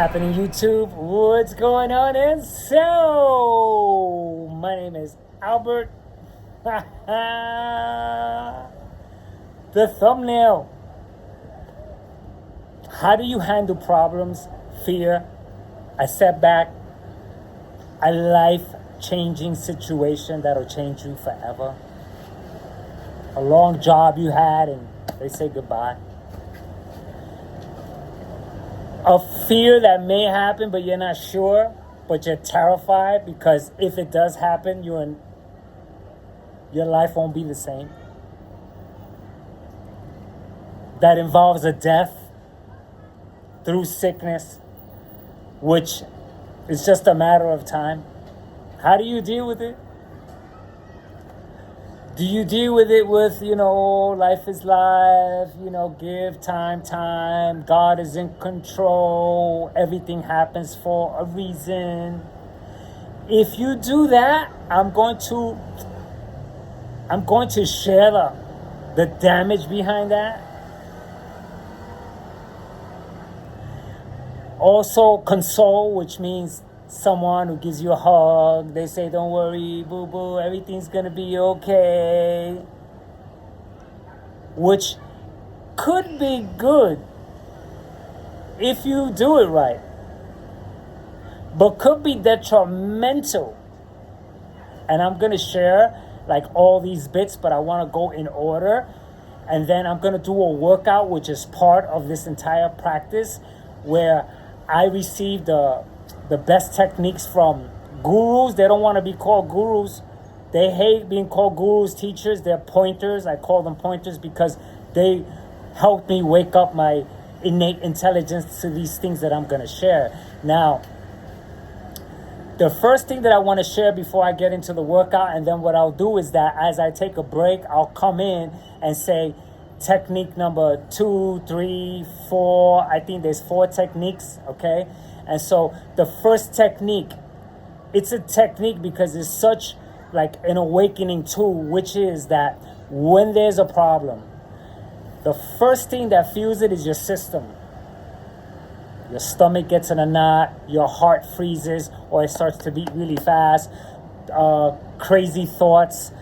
happening, YouTube? What's going on? And so, my name is Albert. The thumbnail. How do you handle problems, fear, a setback, a life-changing situation that'll change you forever? A long job you had and they say goodbye. A fear that may happen, but you're not sure, but you're terrified because if it does happen, your life won't be the same. That involves a death through sickness, which is just a matter of time. How do you deal with it? Do you deal with it with, life is life, give time, God is in control, everything happens for a reason? If you do that, I'm going to share the damage behind that. Also console, which means someone who gives you a hug. They say, don't worry, boo-boo, everything's gonna be okay. Which could be good if you do it right, but could be detrimental. And I'm gonna share all these bits, but I wanna go in order. And then I'm gonna do a workout, which is part of this entire practice, where I received the best techniques from gurus. They don't want to be called gurus. They hate being called gurus, teachers. They're pointers. I call them pointers because they helped me wake up my innate intelligence to these things that I'm going to share. Now, the first thing that I want to share before I get into the workout, and then what I'll do is that as I take a break, I'll come in and say, technique number 2, 3, 4. I think there's 4 techniques, okay? And so the first technique, it's a technique because it's such an awakening tool, which is that when there's a problem, the first thing that feels it is your system. Your stomach gets in a knot, your heart freezes, or it starts to beat really fast, crazy thoughts,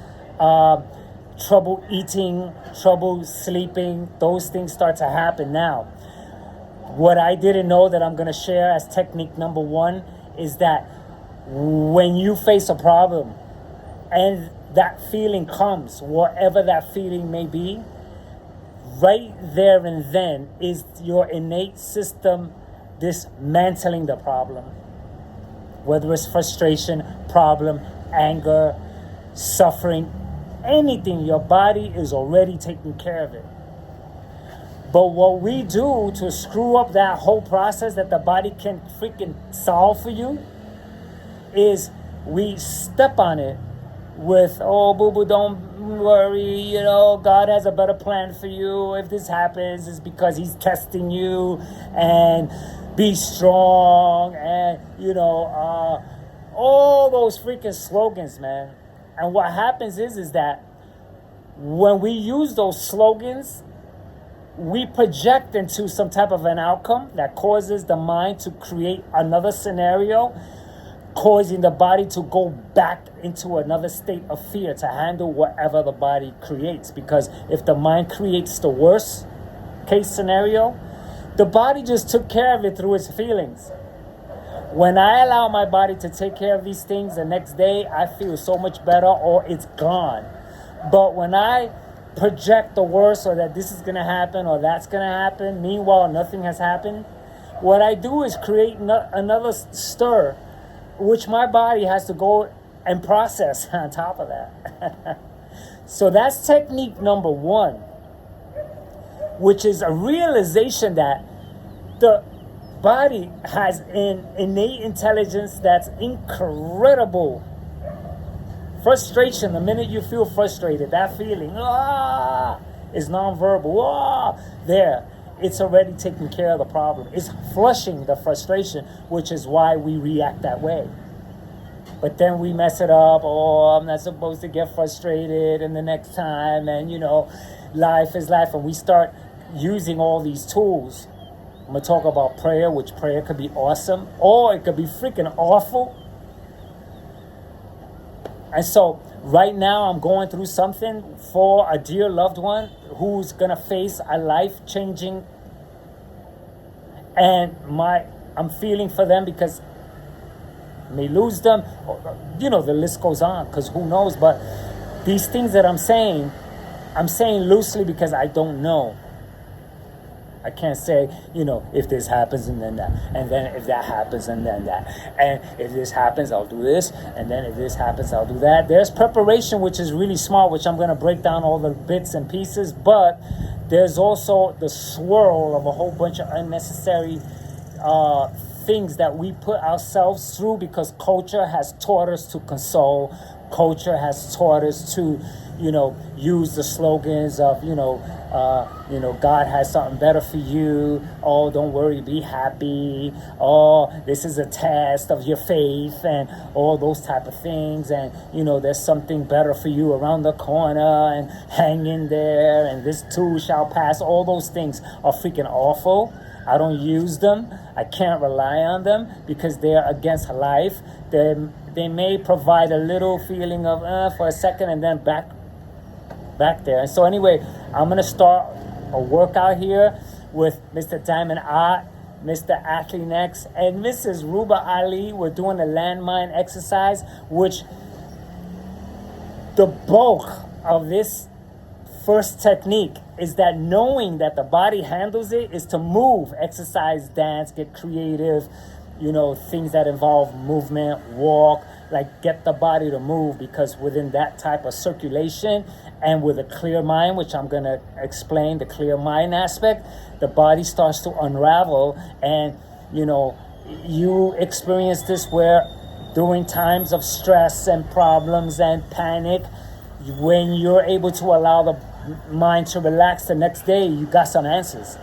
trouble eating, trouble sleeping, those things start to happen. Now, what I didn't know that I'm going to share as technique number 1 is that when you face a problem and that feeling comes, whatever that feeling may be, right there and then is your innate system dismantling the problem. Whether it's frustration, problem, anger, suffering, anything, your body is already taking care of it. But what we do to screw up that whole process that the body can freaking solve for you is we step on it with, oh, boo-boo, don't worry, God has a better plan for you. If this happens, it's because he's testing you, and be strong, and, all those freaking slogans, man. And what happens is that when we use those slogans, we project into some type of an outcome that causes the mind to create another scenario, causing the body to go back into another state of fear to handle whatever the body creates. Because if the mind creates the worst case scenario, the body just took care of it through its feelings. When I allow my body to take care of these things, the next day I feel so much better, or it's gone. But when I project the worst, or that this is going to happen or that's going to happen, meanwhile nothing has happened, what I do is create another stir, which my body has to go and process on top of that. So that's technique number 1, which is a realization that the body has an innate intelligence that's incredible. Frustration, the minute you feel frustrated, that feeling, is nonverbal. There, it's already taking care of the problem. It's flushing the frustration, which is why we react that way. But then we mess it up. Oh, I'm not supposed to get frustrated, and the next time, and life is life. And we start using all these tools I'm going to talk about prayer, which prayer could be awesome or it could be freaking awful. And so right now I'm going through something for a dear loved one who's going to face a life-changing, and I'm feeling for them because I may lose them. You know, the list goes on because who knows. But these things that I'm saying loosely because I don't know. I can't say, you know, if this happens and then that, and then if that happens and then that, and if this happens, I'll do this, and then if this happens, I'll do that. There's preparation, which is really smart, which I'm going to break down all the bits and pieces, but there's also the swirl of a whole bunch of unnecessary things that we put ourselves through because culture has taught us to console. Culture has taught us to, you know, use the slogans of, God has something better for you. Oh, don't worry, be happy. Oh, this is a test of your faith and all those type of things. And, you know, there's something better for you around the corner and hang in there and this too shall pass. All those things are freaking awful. I don't use them. I can't rely on them because they're against life. They may provide a little feeling of for a second and then back there. And so anyway, I'm going to start a workout here with Mr. Diamond Ott, Mr. Athlean X, and Mrs. Ruba Ali. We're doing a landmine exercise, which the bulk of this first technique is that knowing that the body handles it is to move, exercise, dance, get creative, you know, things that involve movement, walk, like get the body to move, because within that type of circulation and with a clear mind, which I'm going to explain, the clear mind aspect, the body starts to unravel. And, you know, you experience this where during times of stress and problems and panic, when you're able to allow the mind to relax the next day, you got some answers.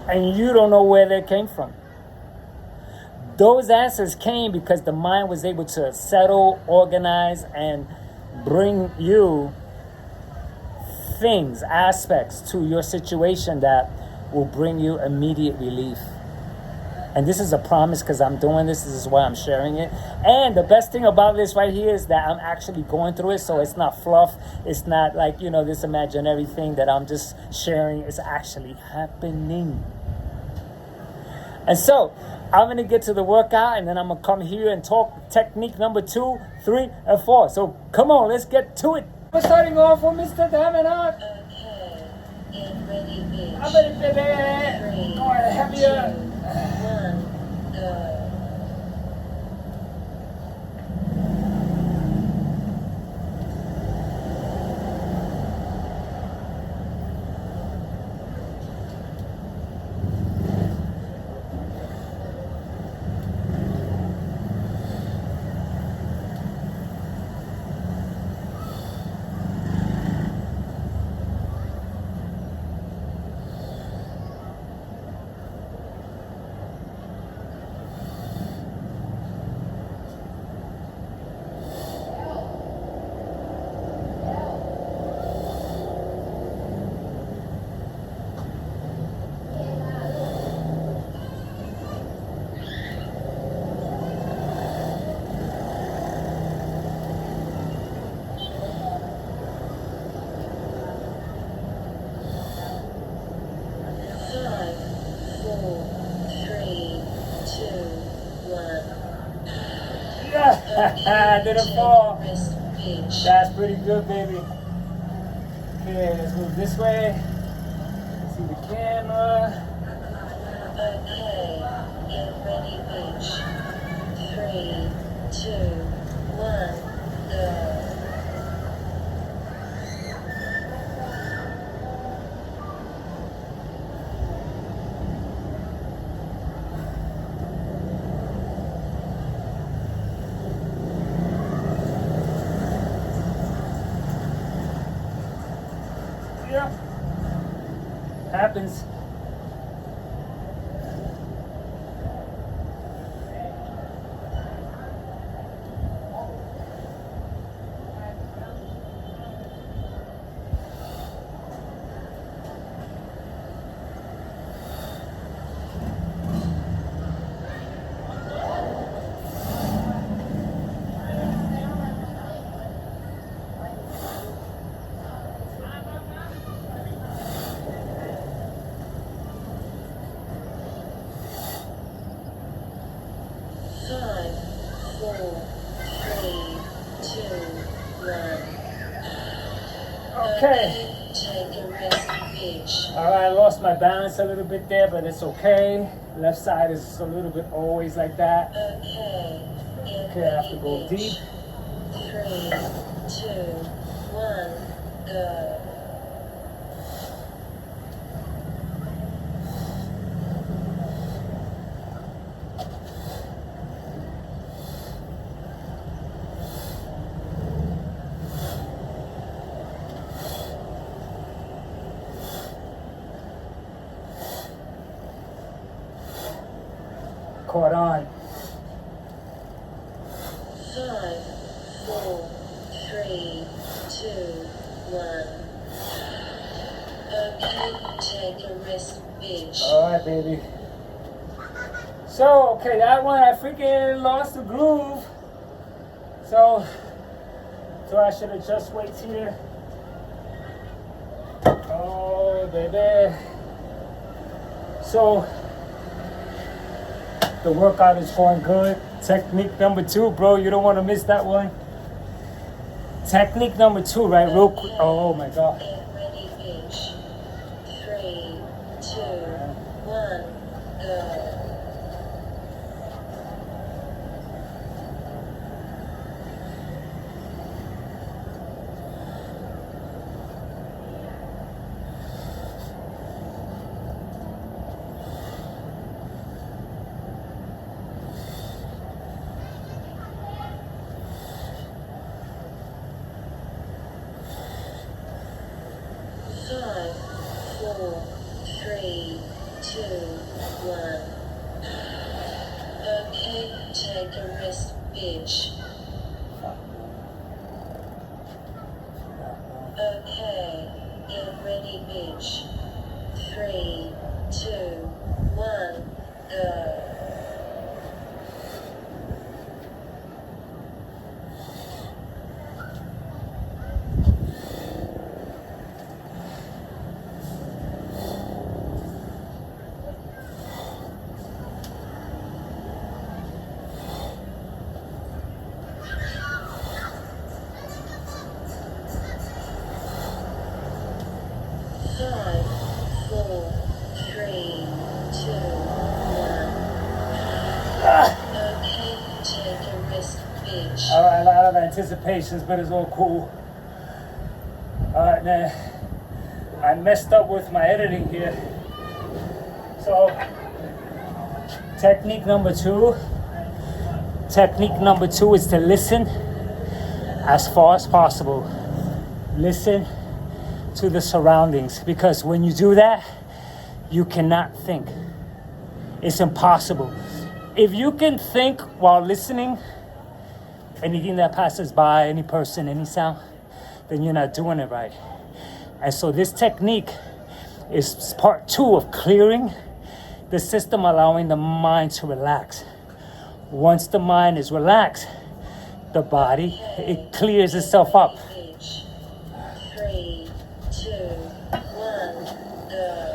And you don't know where they came from. Those answers came because the mind was able to settle, organize, and bring you things, aspects to your situation that will bring you immediate relief. And this is a promise because I'm doing this. This is why I'm sharing it. And the best thing about this right here is that I'm actually going through it. So it's not fluff. It's not like, you know, this imaginary thing that I'm just sharing. It's actually happening. And so I'm going to get to the workout and then I'm going to come here and talk technique number 2, 3, and 4. So come on, let's get to it. We're starting off with Mr. Diamond Ott. Okay. And ready, bitch. I'm ready, baby. Go ahead, heavier. 1, go. I didn't fall. That's pretty good, baby. Okay, let's move this way. Let's see the camera. Okay, get ready, bitch. 3, 2, 1, go. Yeah. Happens. 4, 3, 2, 1. Okay. Take a rest, bitch. All right, I lost my balance a little bit there, but it's okay. Left side is a little bit always like that. Okay. Okay, I have to go deep. 3, 2, 1, go. Caught on. 5, 4, 3, 2, 1. Okay, take a rest, bitch. All right, baby. So, okay, that one I freaking lost the groove. So I should adjust weights here. Oh, baby. So the workout is going good. Technique number 2, bro. You don't want to miss that one. Technique number 2, right? Real quick. Oh my God. Get ready, bitch. 3, 2, 1, go. Five, 4, 3, 2, 1. Okay, take a rest, bitch. Okay, get ready, bitch. 3, 2, 1, go. Five, 4, 3, 2, 1. Okay, take a rest, bitch. All right, a lot of anticipations, but it's all cool. All right, man. I messed up with my editing here. So, technique number 2. Technique number 2 is to listen as far as possible. Listen to the surroundings, because when you do that, you cannot think. It's impossible. If you can think while listening, anything that passes by, any person, any sound, then you're not doing it right. And so this technique is part 2 of clearing the system, allowing the mind to relax. Once the mind is relaxed, the body, it clears itself up. Bitch. 3, 2, 1, go.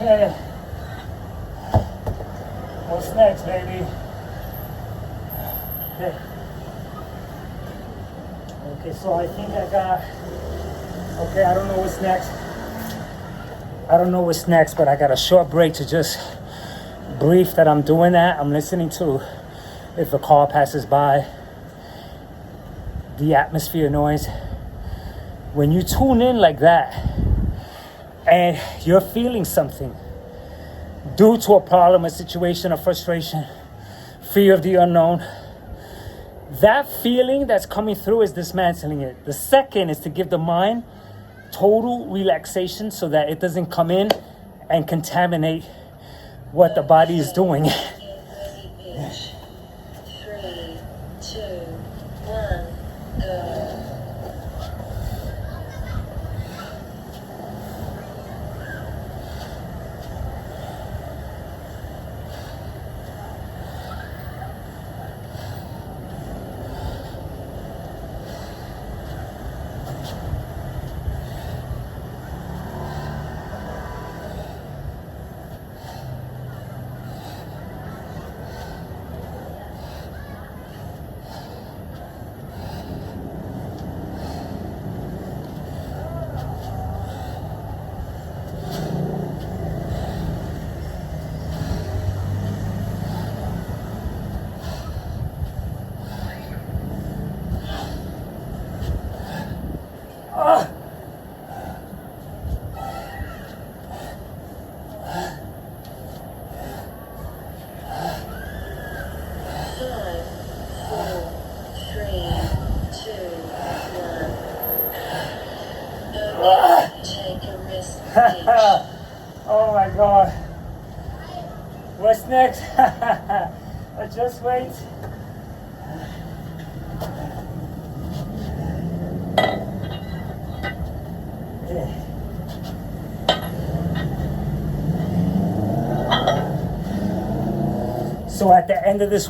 Okay. What's next, baby? Okay. Okay, so I think I got... Okay, I don't know what's next. I don't know what's next, but I got a short break to just brief that I'm doing that, I'm listening to if a car passes by, the atmosphere noise. When you tune in like that and you're feeling something due to a problem, a situation, a frustration, fear of the unknown, that feeling that's coming through is dismantling it. The second is to give the mind total relaxation so that it doesn't come in and contaminate what the body is doing. 3, 2, 1, go. Oh my God. What's next? Just wait. So at the end of this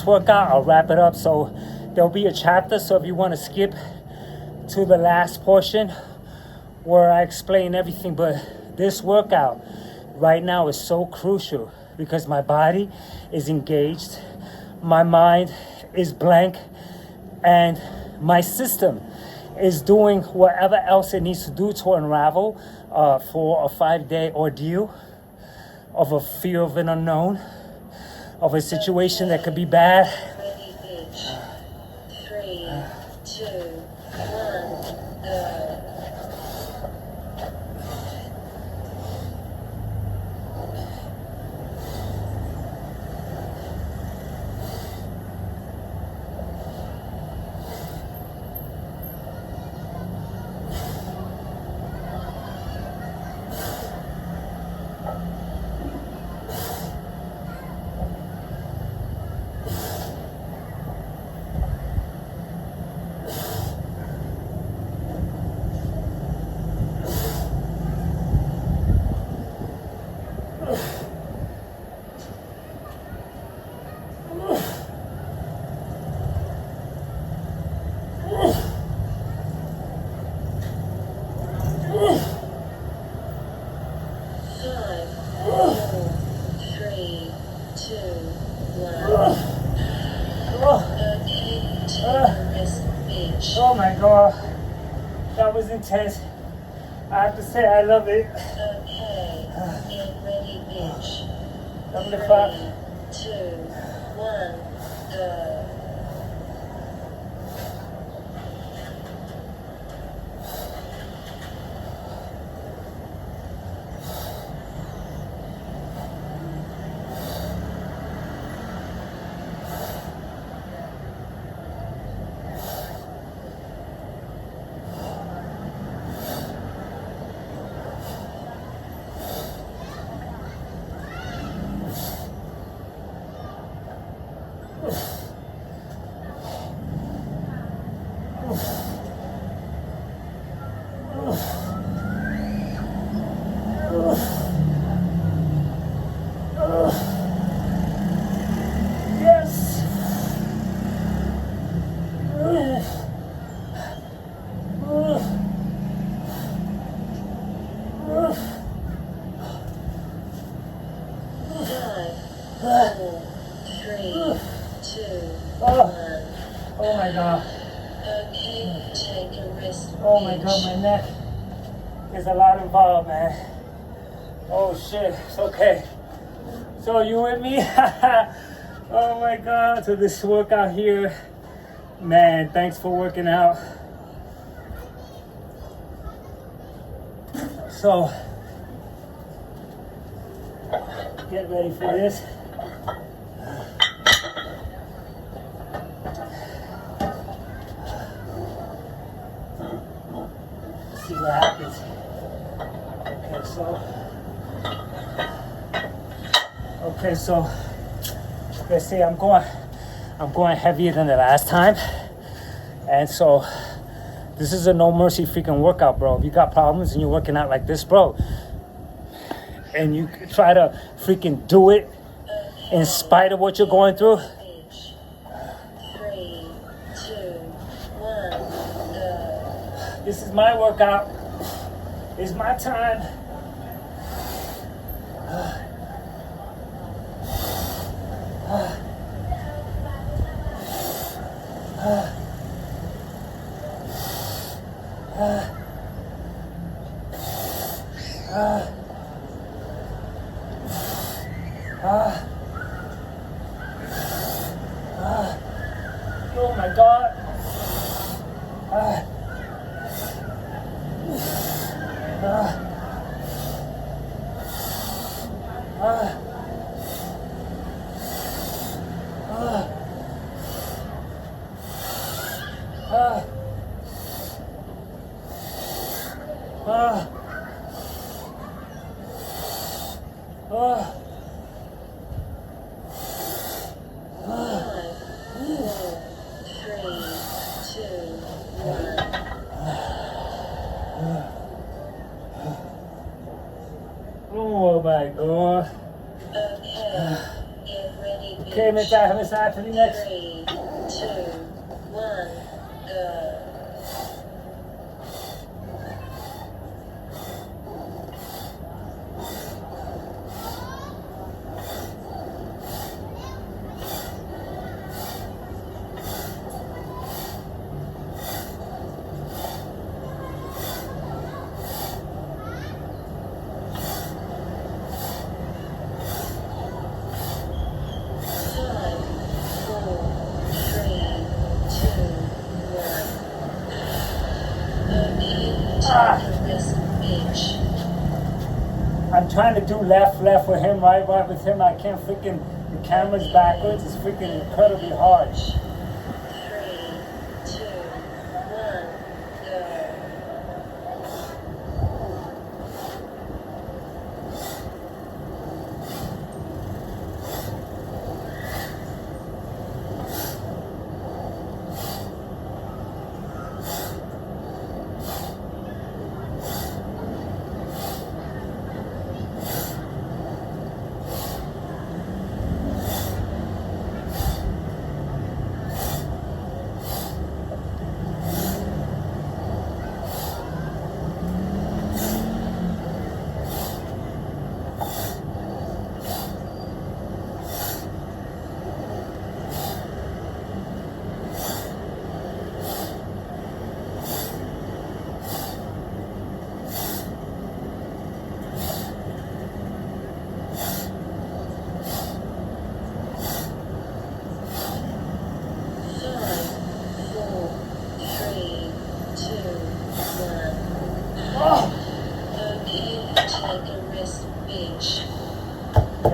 workout, I'll wrap it up. So there'll be a chapter. So if you want to skip to the last portion where I explain everything, but this workout right now is so crucial because my body is engaged, my mind is blank, and my system is doing whatever else it needs to do to unravel for a 5-day ordeal of a fear of an unknown, of a situation that could be bad. 3, 2, 1, go. Oh my God, that was intense. I have to say I love it. Okay, get ready, bitch. I'm the clock. 3, 2, 1, go. Oh my God. Okay, take a rest. Oh my God, my neck. There's a lot involved, man. Oh shit. It's okay. So you with me? Oh my God, so this workout here, man, thanks for working out. So, get ready for this. See what happens. Okay, so let's say I'm going heavier than the last time, and so this is a no mercy freaking workout, bro. If you got problems and you're working out like this, bro, and you try to freaking do it in spite of what you're going through. 3, 2, 1, go. This is my workout. It's my time. Oh my God. Oh my God. Okay, Mr. For the next. 3, 2, 1, go. I'm trying to do left with him, right with him. I can't freaking, the camera's backwards. It's freaking incredibly hard. 3, 2, 1, go.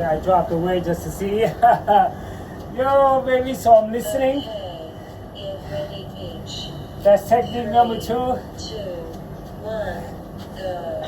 I dropped away just to see. Yo, baby, so I'm listening. That's technique number 2. 2, 1, go.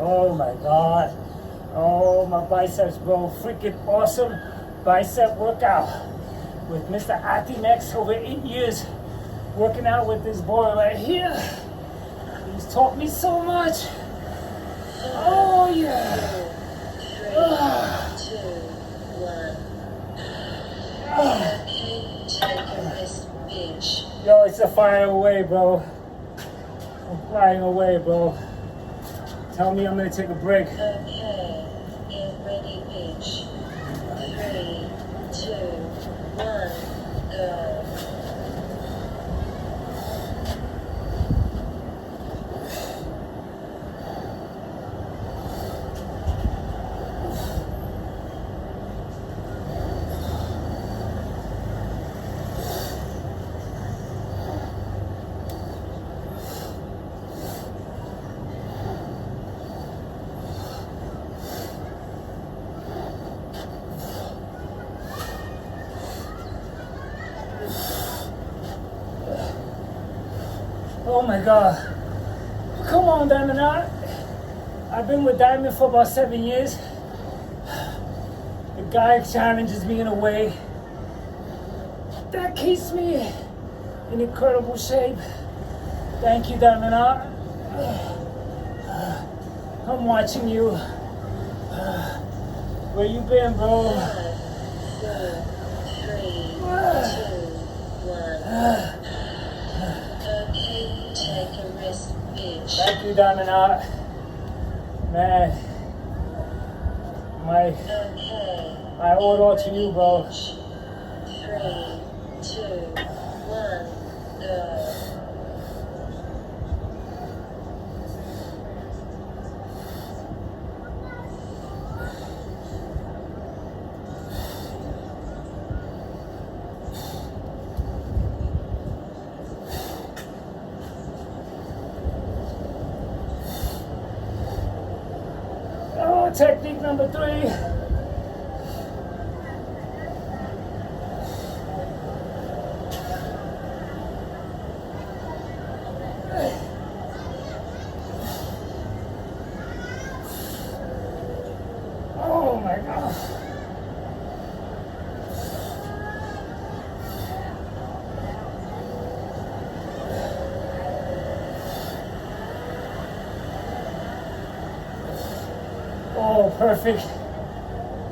Oh my God. Oh, my biceps, bro. Freaking awesome bicep workout. with Mr. Athlean over 8 years working out with this boy right here. He's taught me so much. Oh yeah. 3, 2, 1. Okay, take a rest, bitch. Yo, it's a flying away, bro. I'm flying away, bro. Tell me I'm gonna take a break. Okay, get ready, bitch. 3, 2, 1, go. Oh my God. Come on, Diamond Art. I've been with Diamond for about 7 years. The guy challenges me in a way that keeps me in incredible shape. Thank you, Diamond Art. I'm watching you. Where you been, bro? 5, 4, 3, 2, 1. Okay, take a rest, bitch. Thank you, Diamond Art. Man, Okay. I owe it all to you, bro. 3, 2, 1, go. Oh, technique number 3. Oh my God. Oh, perfect.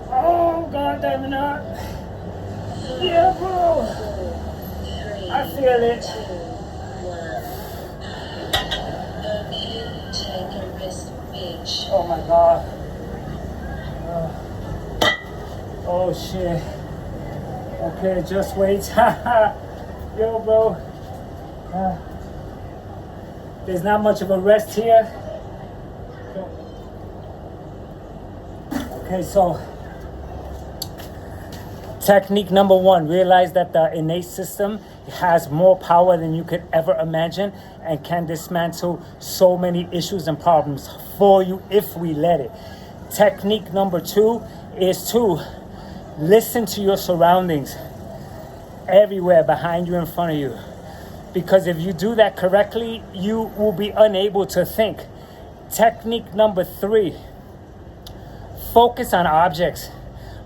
Oh, God, Diamond Art. Yeah, bro. 4, 3, I feel it. 2, 1. Okay, take a rest, bitch. Oh my God. Oh shit. Okay, just wait. Yo, bro. There's not much of a rest here. Okay, so technique number 1, realize that the innate system has more power than you could ever imagine and can dismantle so many issues and problems for you if we let it. Technique number 2 is to listen to your surroundings everywhere, behind you, in front of you. Because if you do that correctly, you will be unable to think. Technique number 3, focus on objects.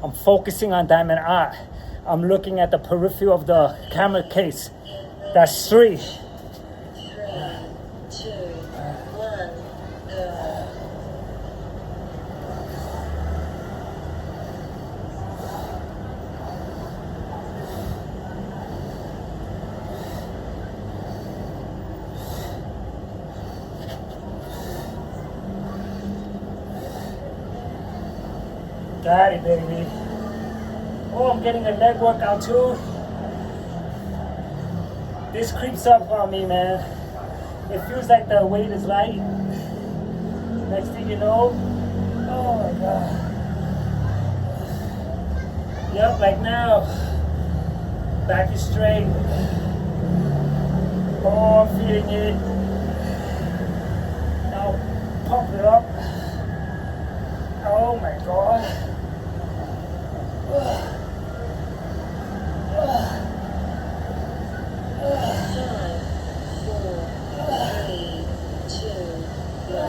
I'm focusing on Diamond Art. I'm looking at the periphery of the camera case. That's 3. 3, 2, 1, go. Got it, baby. Oh, I'm getting a leg workout too. This creeps up on me, man. It feels like the weight is light. Next thing you know, oh my God. Yep, like now. Back is straight. Oh, I'm feeling it. Now pump it up. Oh my God. 5, 4, 3, 2, 1.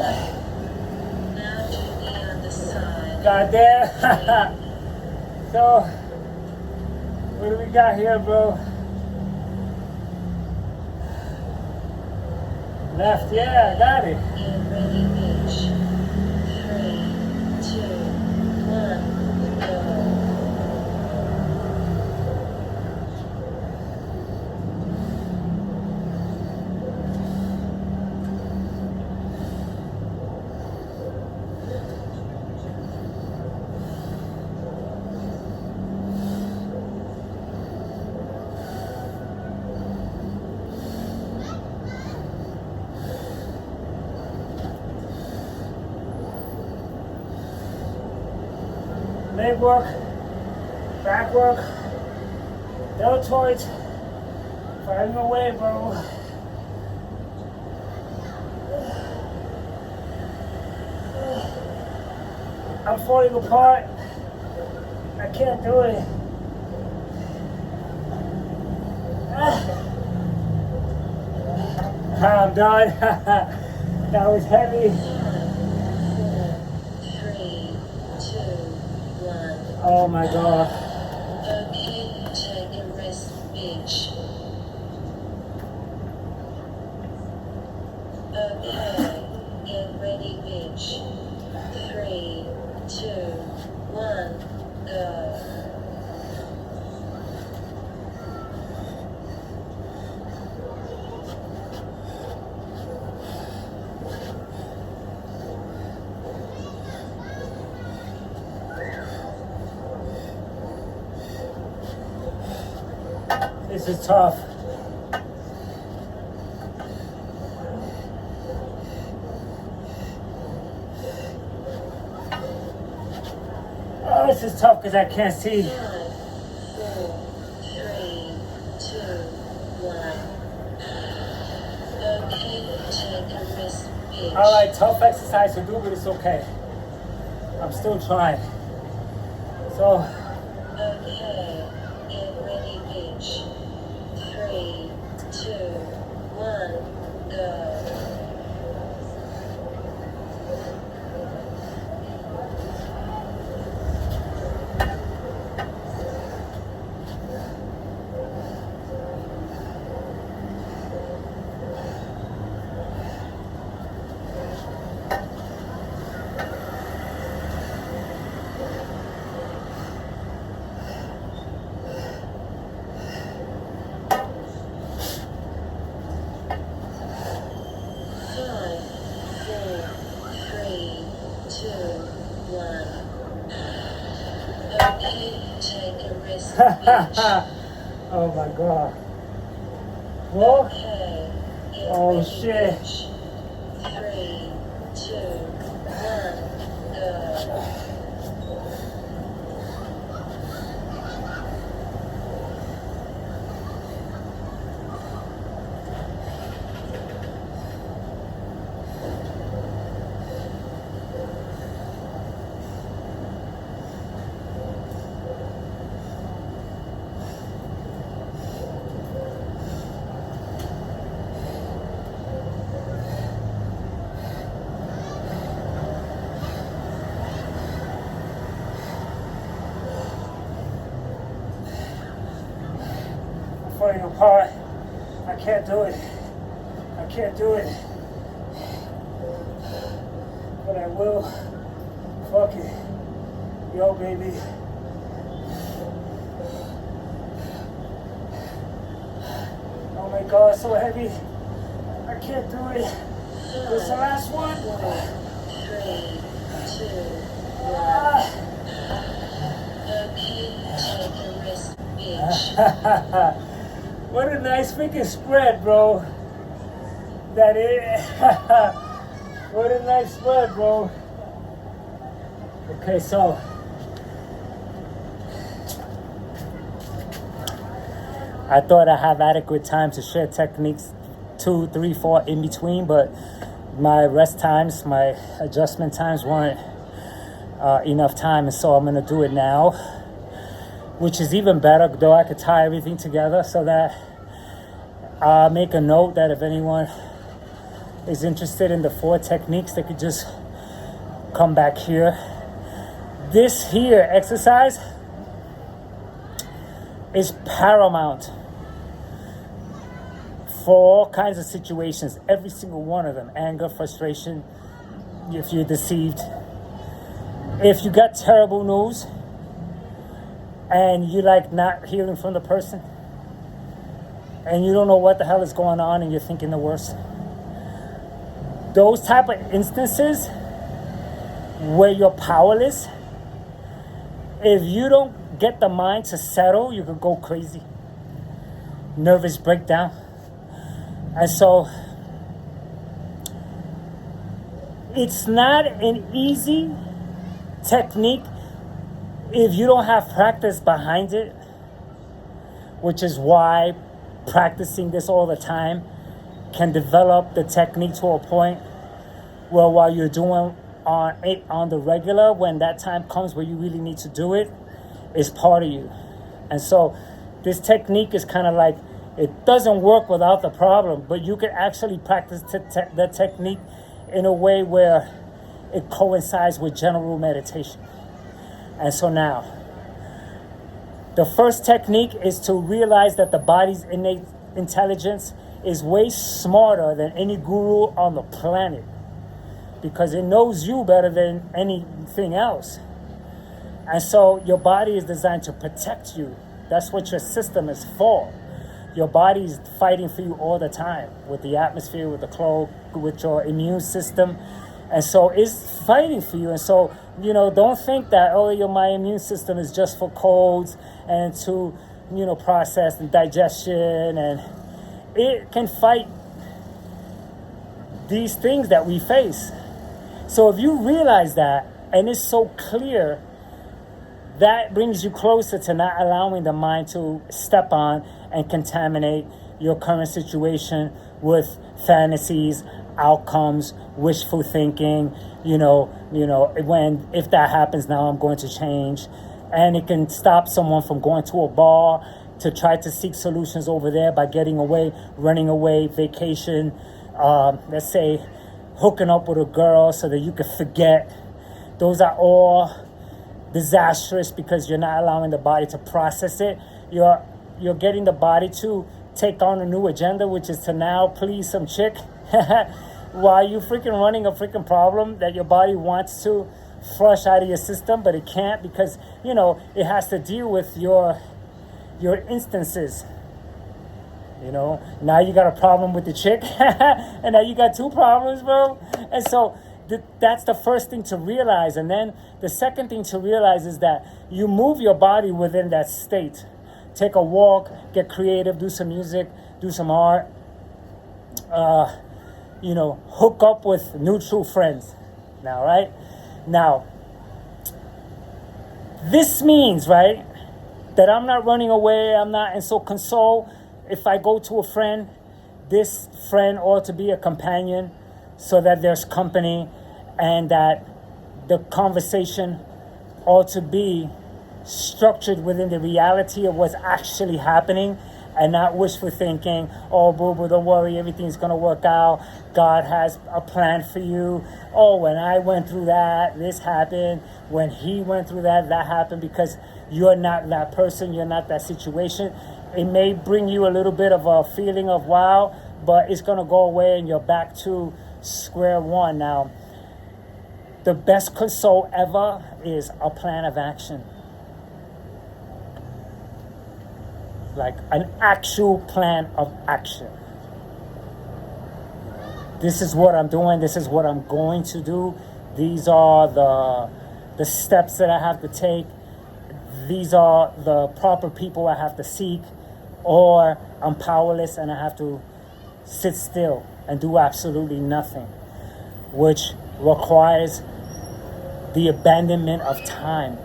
Now to the other side. God damn. So, where do we got here, bro? Left, yeah, I got it. Get ready, bitch. 3, 2, 1, go. Leg work, back work, deltoids, fighting away, bro. I'm falling apart. I can't do it. I'm done. That was heavy. 5, 4, 3, 2, 1. Oh my God. Okay, take a rest, bitch. Okay, get ready, bitch. 3, 2, 1, go. This is tough. Oh, this is tough because I can't see. 5, 4, 3, 2, 1. Okay, take a rest, bitch. All right, tough exercise to do, but it's okay. I'm still trying. So, Okay, get ready, bitch. 3, 2, 1, go. Oh my God. Whoa. Okay, get Oh ready, shit. bitch. 3, 2, 1, go. Falling apart. I can't do it. I can't do it. But I will. Fuck it. Yo, baby. Oh my God, so heavy. I can't do it. This is the last one. 4, 3, 2, 1. Okay, take a rest, bitch. What a nice freaking spread, bro. That is. What a nice spread, bro. Okay, so. I thought I have adequate time to share techniques 2, 3, 4 in between, but my rest times, my adjustment times weren't enough time, and so I'm gonna do it now, which is even better, though I could tie everything together so that I'll make a note that if anyone is interested in the 4 techniques, they could just come back here. This here exercise is paramount for all kinds of situations, every single one of them. Anger, frustration, if you're deceived. If you got terrible news and you like not hearing from the person and you don't know what the hell is going on and you're thinking the worst. Those type of instances where you're powerless, if you don't get the mind to settle, you could go crazy. Nervous breakdown. And so it's not an easy technique if you don't have practice behind it, which is why practicing this all the time can develop the technique to a point where while you're doing it on the regular, when that time comes where you really need to do it, it's part of you. And so this technique is kind of like, it doesn't work without the problem, but you can actually practice the technique in a way where it coincides with general meditation. And so now, the first technique is to realize that the body's innate intelligence is way smarter than any guru on the planet, because it knows you better than anything else. And so your body is designed to protect you. That's what your system is for. Your body is fighting for you all the time with the atmosphere, with the clothes, with your immune system. And so it's fighting for you. And so, don't think that, my immune system is just for colds and to, process and digestion. And it can fight these things that we face. So if you realize that, and it's so clear, that brings you closer to not allowing the mind to step on and contaminate your current situation with fantasies, outcomes, wishful thinking, if that happens now, I'm going to change. And it can stop someone from going to a bar to try to seek solutions over there by getting away, running away, vacation, let's say hooking up with a girl so that you can forget. Those are all disastrous because you're not allowing the body to process it. You're getting the body to take on a new agenda, which is to now please some chick while you freaking running a freaking problem that your body wants to flush out of your system, but it can't because, it has to deal with your instances. Now you got a problem with the chick and now you got two problems, bro. And so that's the first thing to realize. And then the second thing to realize is that you move your body within that state. Take a walk, get creative, do some music, do some art, hook up with neutral friends. Now, right? Now, this means, right, that I'm not running away, and so console. If I go to a friend, this friend ought to be a companion so that there's company and that the conversation ought to be structured within the reality of what's actually happening and not wishful thinking. Oh, boo-boo, don't worry, everything's going to work out. God has a plan for you. Oh, when I went through that, this happened. When he went through that, that happened, because you're not that person. You're not that situation. It may bring you a little bit of a feeling of wow, but it's going to go away and you're back to square one. Now, the best console ever is a plan of action. Like an actual plan of action. This is what I'm doing. This is what I'm going to do. These are the steps that I have to take. These are the proper people I have to seek. Or I'm powerless and I have to sit still and do absolutely nothing, which requires the abandonment of time.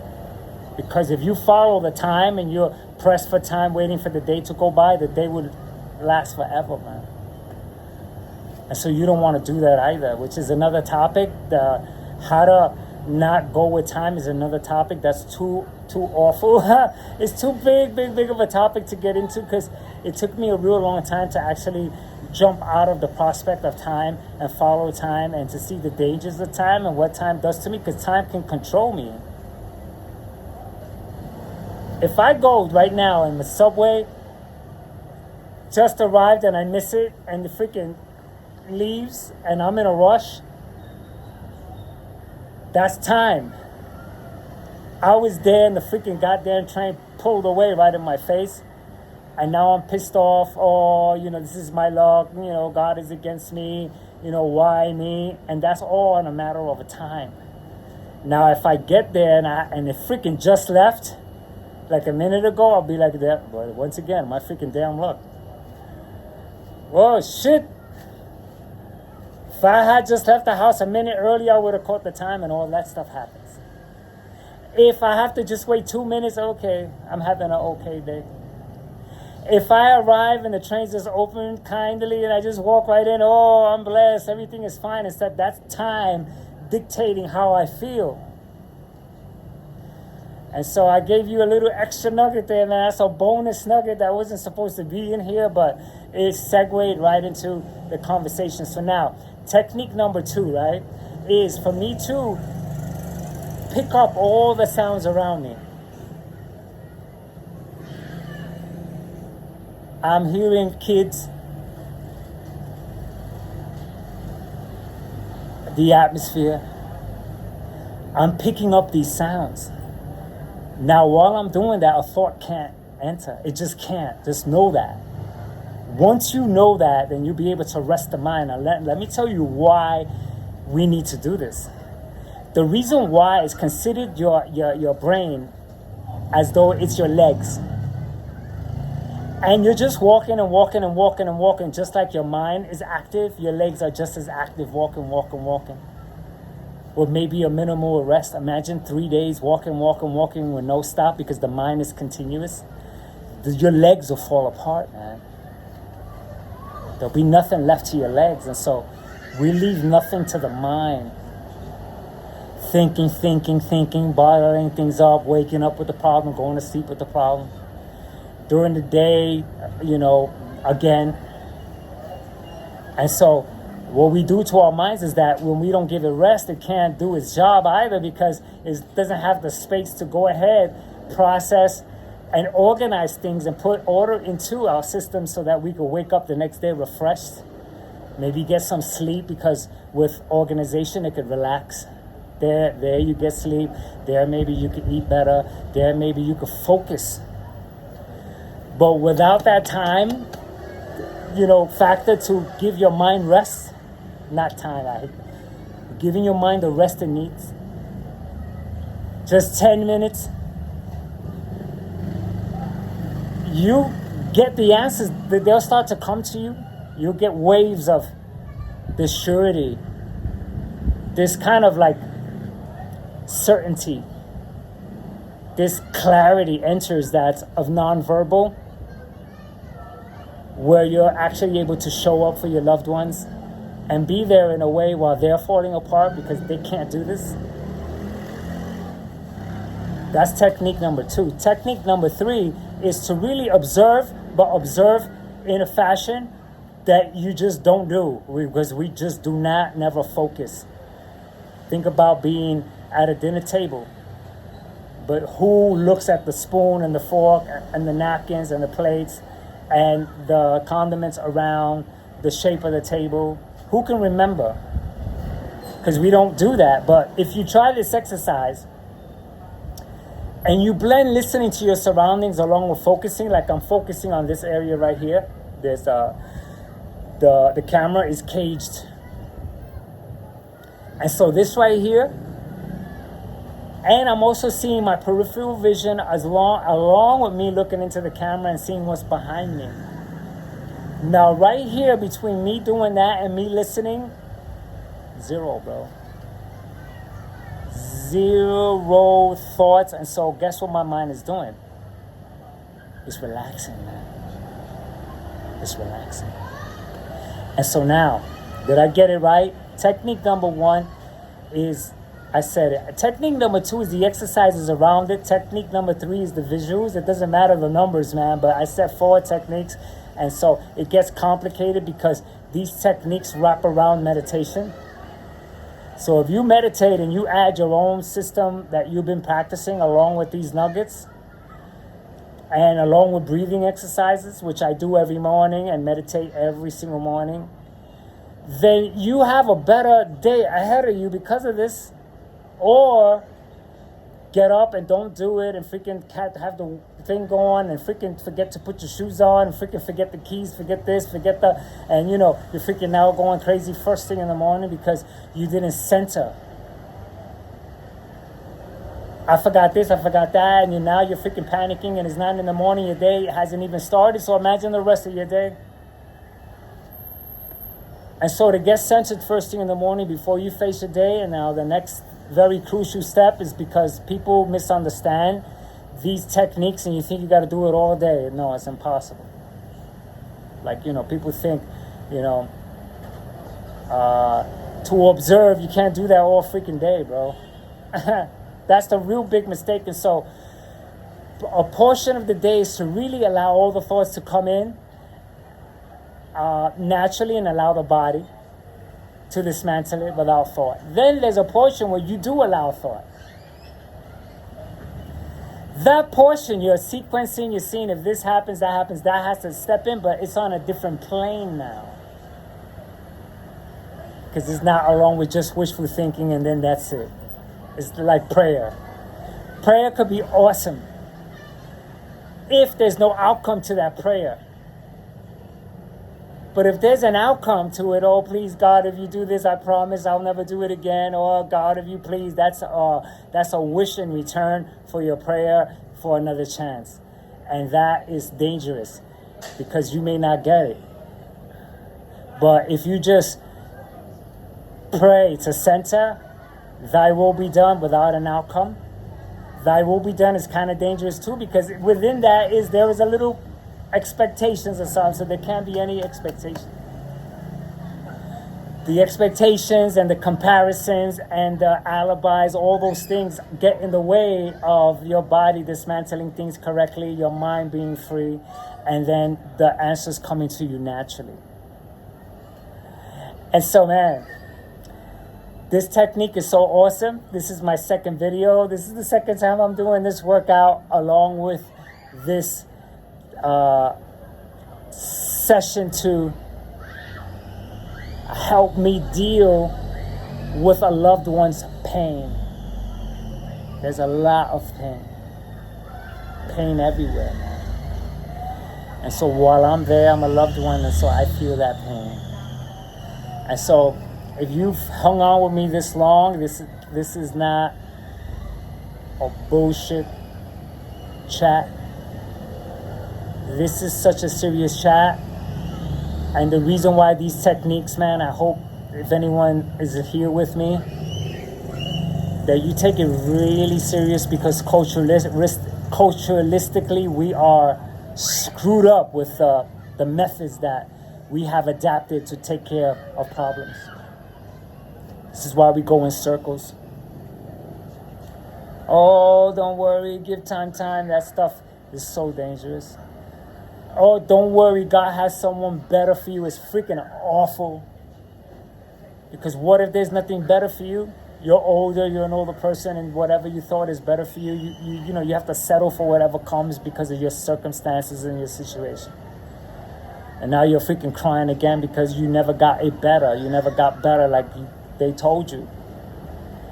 Because if you follow the time and you're pressed for time, waiting for the day to go by, the day would last forever, man. And so you don't want to do that either, which is another topic. How to not go with time is another topic that's too awful. It's too big of a topic to get into, because it took me a real long time to actually jump out of the prospect of time and follow time and to see the dangers of time and what time does to me, because time can control me. If I go right now in the subway, just arrived and I miss it, and the freaking leaves, and I'm in a rush, that's time. I was there and the freaking goddamn train pulled away right in my face. And now I'm pissed off. Oh, this is my luck. God is against me. Why me? And that's all in a matter of a time. Now, if I get there and it freaking just left, like a minute ago, I'll be like that. But once again, my freaking damn luck. Oh, shit. If I had just left the house a minute earlier, I would have caught the time, and all that stuff happens. If I have to just wait 2 minutes, okay, I'm having an okay day. If I arrive and the train's just open kindly and I just walk right in, oh, I'm blessed, everything is fine, instead that's time dictating how I feel. And so I gave you a little extra nugget there, man. That's a bonus nugget that wasn't supposed to be in here, but it segued right into the conversation. So now, technique number 2, right, is for me to pick up all the sounds around me. I'm hearing kids, the atmosphere. I'm picking up these sounds. Now, while I'm doing that, a thought can't enter. It just can't. Just know that. Once you know that, then you'll be able to rest the mind. Now, let me tell you why we need to do this. The reason why is considered your brain as though it's your legs. And you're just walking and walking and walking and walking, just like your mind is active. Your legs are just as active, walking. Or maybe a minimal rest. Imagine 3 days walking with no stop, because the mind is continuous. Your legs will fall apart, man. There'll be nothing left to your legs. And so we leave nothing to the mind. Thinking, bottling things up, waking up with the problem, going to sleep with the problem. During the day, again. And so what we do to our minds is that when we don't give it rest, it can't do its job either, because it doesn't have the space to go ahead, process, and organize things and put order into our system so that we can wake up the next day refreshed. Maybe get some sleep, because with organization, it could relax. There you get sleep. There maybe you could eat better. There maybe you could focus. But without that time, factor to give your mind rest, not time, giving your mind the rest it needs. Just 10 minutes. You get the answers, they'll start to come to you. You'll get waves of this surety, this kind of like certainty, this clarity enters that of nonverbal, where you're actually able to show up for your loved ones and be there in a way while they're falling apart because they can't do this. That's technique number 2. Technique number 3 is to really observe, but observe in a fashion that you just don't do, because we just do not never focus. Think about being at a dinner table, but who looks at the spoon and the fork and the napkins and the plates and the condiments around the shape of the table? Who can remember? Because we don't do that. But if you try this exercise and you blend listening to your surroundings along with focusing, like I'm focusing on this area right here. There's the camera is caged. And so this right here, and I'm also seeing my peripheral vision along with me looking into the camera and seeing what's behind me. Now, right here, between me doing that and me listening, 0, bro. 0 thoughts. And so guess what my mind is doing? It's relaxing, man. It's relaxing. And so now, did I get it right? Technique number 1 is, I said it. Technique number 2 is the exercises around it. Technique number 3 is the visuals. It doesn't matter the numbers, man, but I set 4 techniques. And so it gets complicated because these techniques wrap around meditation. So if you meditate and you add your own system that you've been practicing along with these nuggets, and along with breathing exercises, which I do every morning and meditate every single morning, then you have a better day ahead of you because of this. Or get up and don't do it and freaking have the thing going and freaking forget to put your shoes on and freaking forget the keys, forget this, forget that, and you're freaking now going crazy first thing in the morning because you didn't center. I forgot this, I forgot that, and now you're freaking panicking and it's 9 in the morning, your day hasn't even started, so imagine the rest of your day. And so to get centered first thing in the morning before you face your day, and now the next very crucial step is because people misunderstand these techniques and you think you got to do it all day. No, it's impossible. Like, people think, to observe, you can't do that all freaking day, bro. That's the real big mistake. And so a portion of the day is to really allow all the thoughts to come in naturally and allow the body to dismantle it without thought. Then there's a portion where you do allow thought. That portion, you're sequencing, you're seeing if this happens, that happens, that has to step in, but it's on a different plane now. Because it's not along with just wishful thinking and then that's it. It's like prayer. Prayer could be awesome if there's no outcome to that prayer. But if there's an outcome to it, oh, please, God, if you do this, I promise I'll never do it again. Or, God, if you please, that's a wish in return for your prayer for another chance. And that is dangerous because you may not get it. But if you just pray to center, thy will be done without an outcome. Thy will be done is kind of dangerous too because within that there is a little expectations or something, so there can't be any expectation. The expectations and the comparisons and the alibis, all those things get in the way of your body dismantling things correctly, your mind being free, and then the answers coming to you naturally. And so, man, this technique is so awesome. This is my second video. This is the second time I'm doing this workout along with this session to help me deal with a loved one's pain. There's a lot of pain everywhere, man. And so while I'm there, I'm a loved one, and so I feel that pain. And so if you've hung on with me this long, this is not a bullshit chat. This is such a serious chat. And the reason why these techniques, man, I hope if anyone is here with me, that you take it really serious because culturalistically we are screwed up with the methods that we have adapted to take care of problems. This is why we go in circles. Oh, don't worry, give time. That stuff is so dangerous. Oh, don't worry, God has someone better for you. It's freaking awful. Because what if there's nothing better for you? You're older, you're an older person, and whatever you thought is better for you, you have to settle for whatever comes because of your circumstances and your situation. And now you're freaking crying again because you never got it better. You never got better like they told you.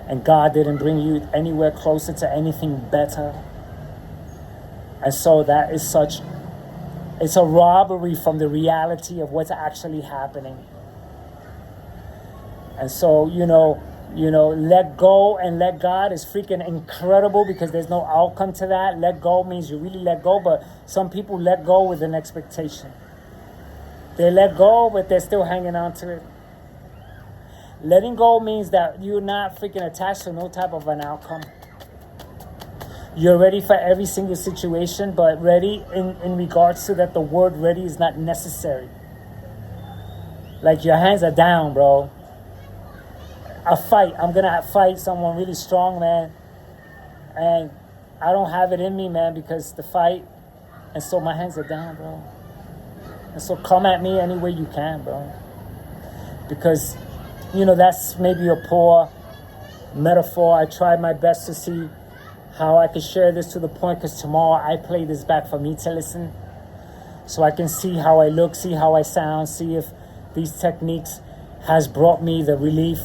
And God didn't bring you anywhere closer to anything better. And so that is it's a robbery from the reality of what's actually happening. And so, let go and let God is freaking incredible because there's no outcome to that. Let go means you really let go, but some people let go with an expectation. They let go, but they're still hanging on to it. Letting go means that you're not freaking attached to no type of an outcome. You're ready for every single situation, but ready in regards to that the word ready is not necessary. Like your hands are down, bro. A fight. I'm going to fight someone really strong, man. And I don't have it in me, man, because the fight. And so my hands are down, bro. And so come at me any way you can, bro. Because, that's maybe a poor metaphor. I tried my best to see how I could share this to the point, because tomorrow I play this back for me to listen, so I can see how I look, see how I sound, see if these techniques has brought me the relief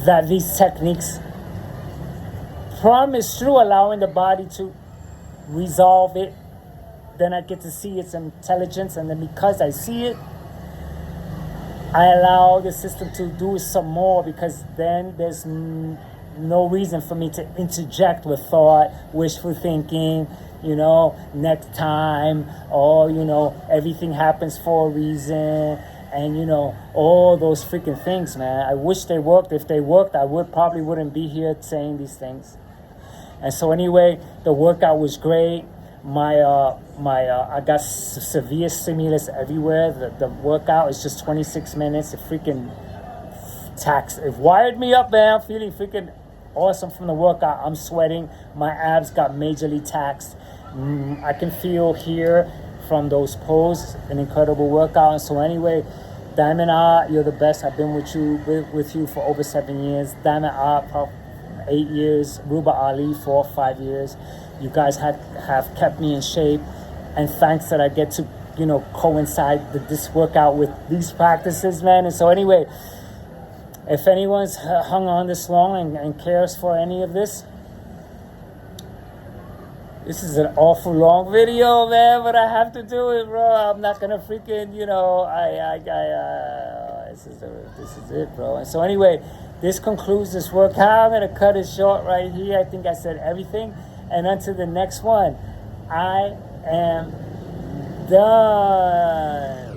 that these techniques promise through allowing the body to resolve it. Then I get to see its intelligence, and then because I see it, I allow the system to do some more, because then there's no reason for me to interject with thought, wishful thinking, next time, or, everything happens for a reason, and, all those freaking things, man. I wish they worked. If they worked, I probably wouldn't be here saying these things. And so anyway, the workout was great. I got severe stimulus everywhere. The workout is just 26 minutes. It freaking it wired me up, man. I'm feeling freaking awesome from the workout. I'm sweating. My abs got majorly taxed. I can feel here from those pulls an incredible workout. And so anyway, Diamond Ott, you're the best. I've been with you for over 7 years. Diamond Ott, 8 years. Ruba Ali, 4 or 5 years. You guys have kept me in shape, and thanks that I get to coincide this workout with these practices, man. And so anyway, if anyone's hung on this long and cares for any of this is an awful long video, man, but I have to do it, bro. I'm not gonna freaking this is it, bro. And so anyway, this concludes this workout. I'm gonna cut it short right here. I think I said everything. And until the next one, I am done.